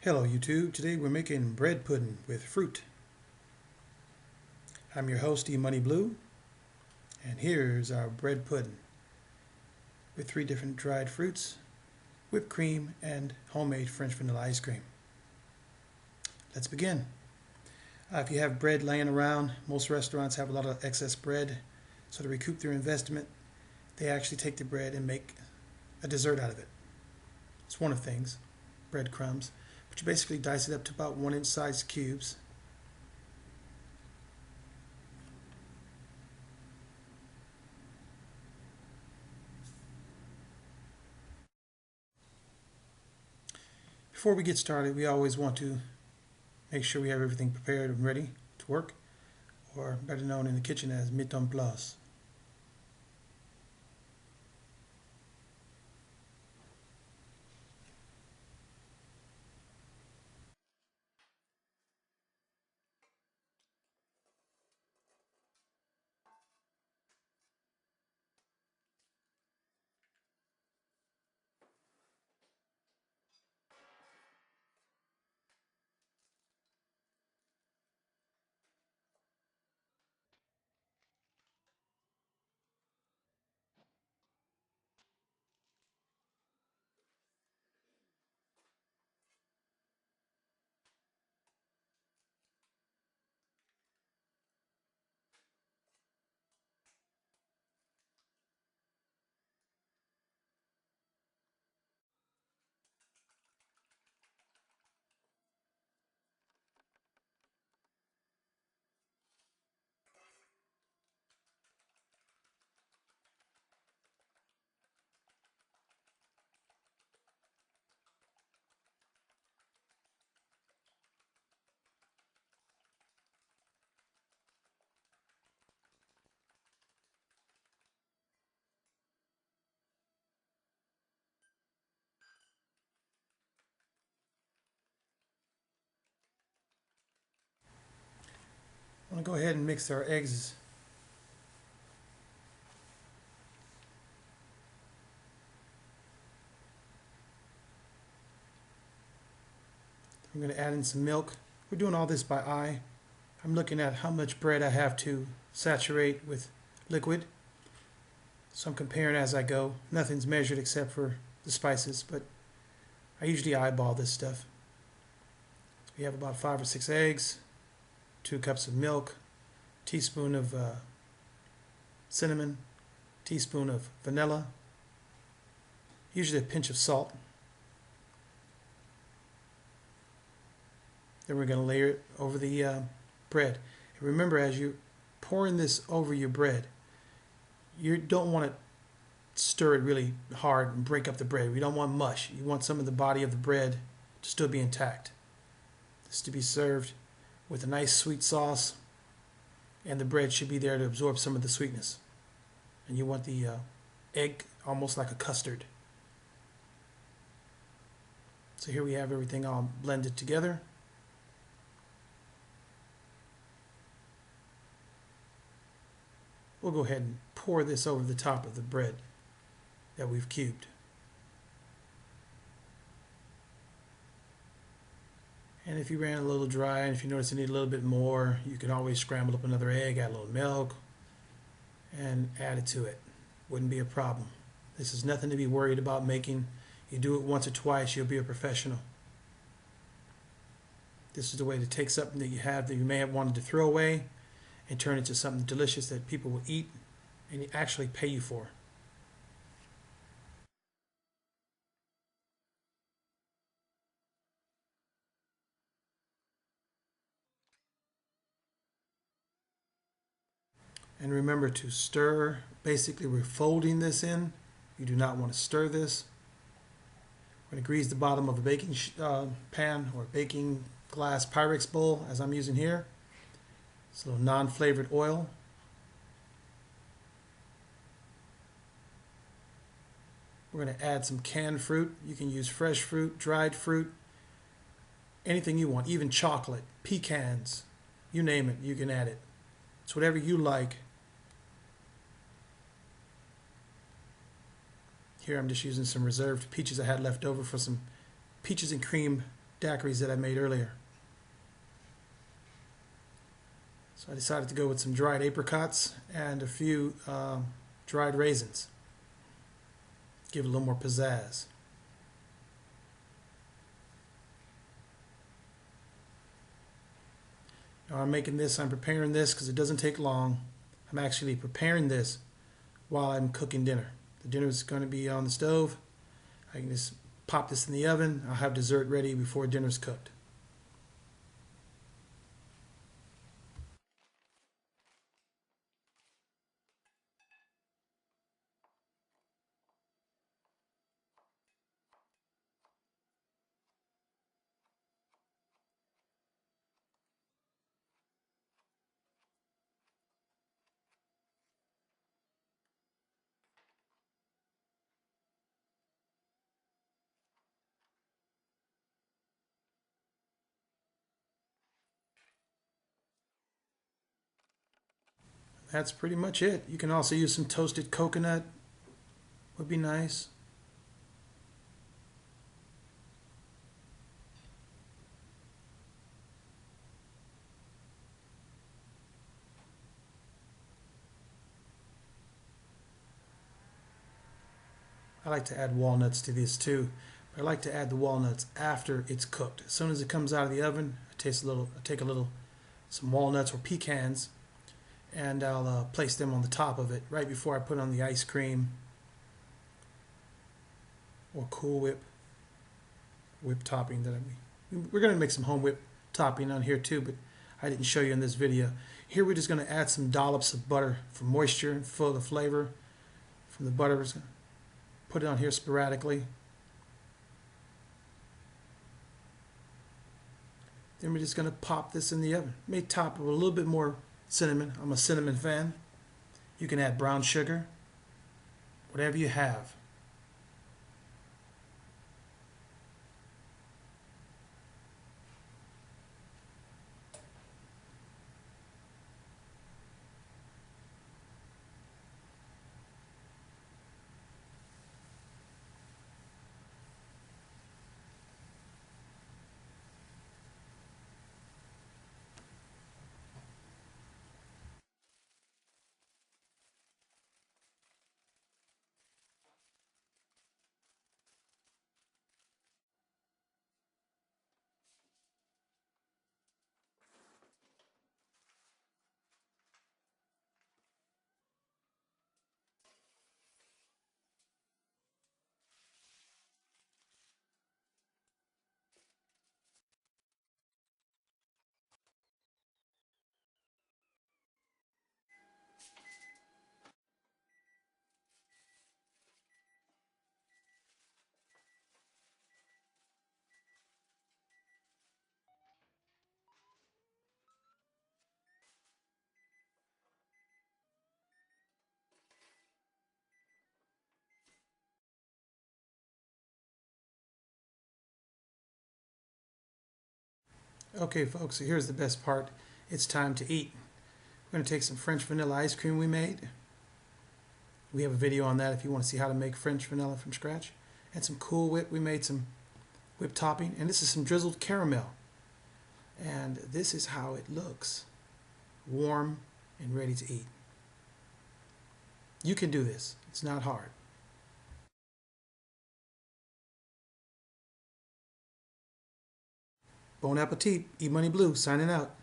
Hello YouTube, today we're making bread pudding with fruit. I'm your host E-Money Blue, and here's our bread pudding with 3 different dried fruits, whipped cream, and homemade French vanilla ice cream. Let's begin. If you have bread laying around, most restaurants have a lot of excess bread, so to recoup their investment, they actually take the bread and make a dessert out of it. It's one of the things, breadcrumbs, but you basically dice it up to about 1-inch sized cubes. Before we get started, we always want to make sure we have everything prepared and ready to work, or better known in the kitchen as mise en place. I'm going to go ahead and mix our eggs. I'm going to add in some milk. We're doing all this by eye. I'm looking at how much bread I have to saturate with liquid. So I'm comparing as I go. Nothing's measured except for the spices, but I usually eyeball this stuff. So we have about 5 or 6 eggs, 2 cups of milk, teaspoon of cinnamon, teaspoon of vanilla, usually a pinch of salt. Then we're going to layer it over the bread. And remember, as you're pouring this over your bread, you don't want to stir it really hard and break up the bread. We don't want mush. You want some of the body of the bread to still be intact. This to be served with a nice sweet sauce, and the bread should be there to absorb some of the sweetness. And you want the egg almost like a custard. So here we have everything all blended together. We'll go ahead and pour this over the top of the bread that we've cubed. And if you ran a little dry, and if you notice you need a little bit more, you can always scramble up another egg, add a little milk, and add it to it. Wouldn't be a problem. This is nothing to be worried about making. You do it once or twice, you'll be a professional. This is the way to take something that you have that you may have wanted to throw away and turn it into something delicious that people will eat and actually pay you for. And remember to stir. Basically, we're folding this in. You do not want to stir this. We're going to grease the bottom of a baking pan or baking glass Pyrex bowl, as I'm using here. It's a little non-flavored oil. We're going to add some canned fruit. You can use fresh fruit, dried fruit, anything you want, even chocolate, pecans, you name it, you can add it. It's whatever you like. Here I'm just using some reserved peaches I had left over for some peaches and cream daiquiris that I made earlier. So I decided to go with some dried apricots and a few dried raisins. Give it a little more pizzazz. Now I'm making this, I'm preparing this because it doesn't take long. I'm actually preparing this while I'm cooking dinner. The dinner is going to be on the stove. I can just pop this in the oven. I'll have dessert ready before dinner's cooked. That's pretty much it. You can also use some toasted coconut. Would be nice. I like to add walnuts to this too. But I like to add the walnuts after it's cooked. As soon as it comes out of the oven, I take some walnuts or pecans, and I'll place them on the top of it right before I put on the ice cream or Cool whip topping we're going to make some home whip topping on here too, but I didn't show you in this video. Here we're just going to add some dollops of butter for moisture and for the flavor from the butter. We're just going to put it on here sporadically. Then we're just going to pop this in the oven. May top it with a little bit more cinnamon. I'm a cinnamon fan. You can add brown sugar, whatever you have. Okay, folks, so here's the best part. It's time to eat. We're going to take some French vanilla ice cream we made. We have a video on that if you want to see how to make French vanilla from scratch. And some Cool Whip. We made some whipped topping. And this is some drizzled caramel. And this is how it looks. Warm and ready to eat. You can do this. It's not hard. Bon appetit. Eat Money Blue signing out.